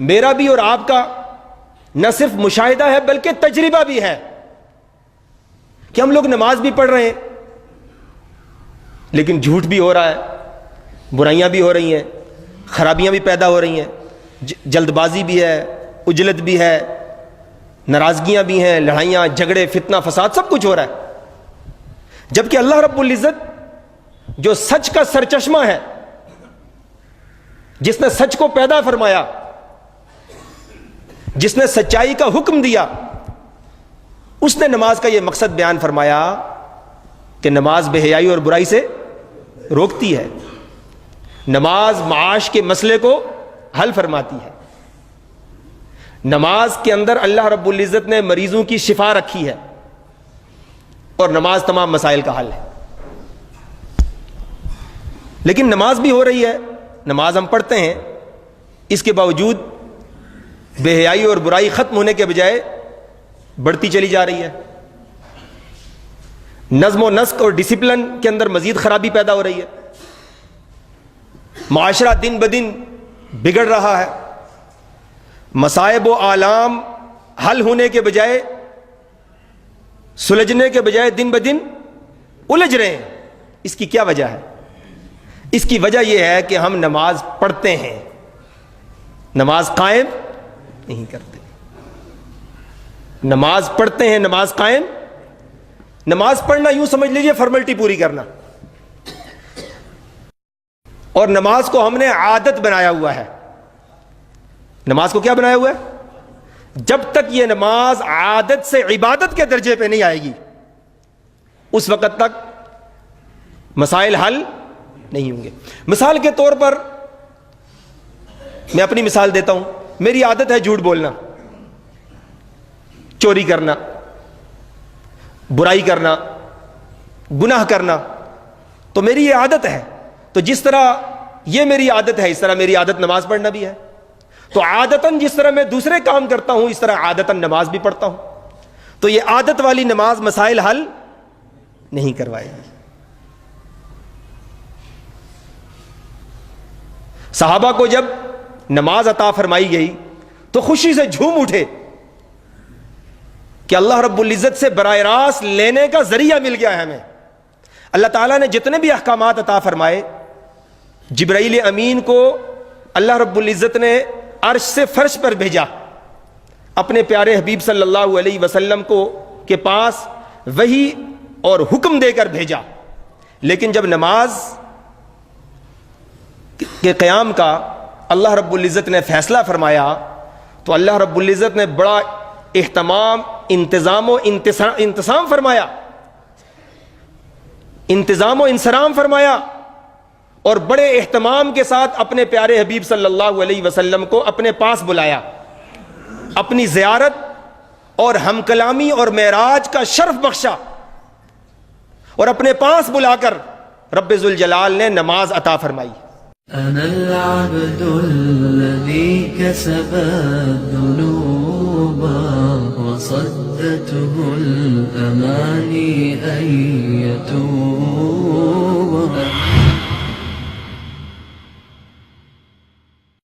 میرا بھی اور آپ کا نہ صرف مشاہدہ ہے بلکہ تجربہ بھی ہے کہ ہم لوگ نماز بھی پڑھ رہے ہیں لیکن جھوٹ بھی ہو رہا ہے، برائیاں بھی ہو رہی ہیں، خرابیاں بھی پیدا ہو رہی ہیں، جلد بازی بھی ہے، عجلت بھی ہے، ناراضگیاں بھی ہیں، لڑائیاں، جھگڑے، فتنہ، فساد، سب کچھ ہو رہا ہے۔ جبکہ اللہ رب العزت جو سچ کا سرچشمہ ہے، جس نے سچ کو پیدا فرمایا، جس نے سچائی کا حکم دیا، اس نے نماز کا یہ مقصد بیان فرمایا کہ نماز بے حیائی اور برائی سے روکتی ہے، نماز معاش کے مسئلے کو حل فرماتی ہے، نماز کے اندر اللہ رب العزت نے مریضوں کی شفا رکھی ہے، اور نماز تمام مسائل کا حل ہے۔ لیکن نماز بھی ہو رہی ہے، نماز ہم پڑھتے ہیں، اس کے باوجود بے حیائی اور برائی ختم ہونے کے بجائے بڑھتی چلی جا رہی ہے، نظم و نسق اور ڈسپلن کے اندر مزید خرابی پیدا ہو رہی ہے، معاشرہ دن بدن بگڑ رہا ہے، مصائب و آلام حل ہونے کے بجائے، سلجھنے کے بجائے دن بدن الجھ رہے ہیں۔ اس کی کیا وجہ ہے؟ اس کی وجہ یہ ہے کہ ہم نماز پڑھتے ہیں، نماز قائم نہیں کرتے۔ نماز پڑھتے ہیں، نماز قائم۔ نماز پڑھنا یوں سمجھ لیجئے فارمیلٹی پوری کرنا، اور نماز کو ہم نے عادت بنایا ہوا ہے۔ نماز کو کیا بنایا ہوا ہے؟ جب تک یہ نماز عادت سے عبادت کے درجے پہ نہیں آئے گی، اس وقت تک مسائل حل نہیں ہوں گے۔ مثال کے طور پر میں اپنی مثال دیتا ہوں، میری عادت ہے جھوٹ بولنا، چوری کرنا، برائی کرنا، گناہ کرنا، تو میری یہ عادت ہے۔ تو جس طرح یہ میری عادت ہے، اس طرح میری عادت نماز پڑھنا بھی ہے۔ تو عادتاً جس طرح میں دوسرے کام کرتا ہوں، اس طرح عادتاً نماز بھی پڑھتا ہوں۔ تو یہ عادت والی نماز مسائل حل نہیں کروائے گی۔ صحابہ کو جب نماز عطا فرمائی گئی تو خوشی سے جھوم اٹھے کہ اللہ رب العزت سے براہ راست لینے کا ذریعہ مل گیا ہے ہمیں۔ اللہ تعالیٰ نے جتنے بھی احکامات عطا فرمائے، جبرائیل امین کو اللہ رب العزت نے عرش سے فرش پر بھیجا، اپنے پیارے حبیب صلی اللہ علیہ وسلم کو کے پاس وحی اور حکم دے کر بھیجا۔ لیکن جب نماز کے قیام کا اللہ رب العزت نے فیصلہ فرمایا تو اللہ رب العزت نے بڑا اہتمام، انتظام و انتظام فرمایا، انتظام و انصرام فرمایا، اور بڑے اہتمام کے ساتھ اپنے پیارے حبیب صلی اللہ علیہ وسلم کو اپنے پاس بلایا، اپنی زیارت اور ہم کلامی اور معراج کا شرف بخشا، اور اپنے پاس بلا کر رب ذوالجلال نے نماز عطا فرمائی۔ أنا العبد الذي كسب الذنوب وصدته الأماني أن يتوب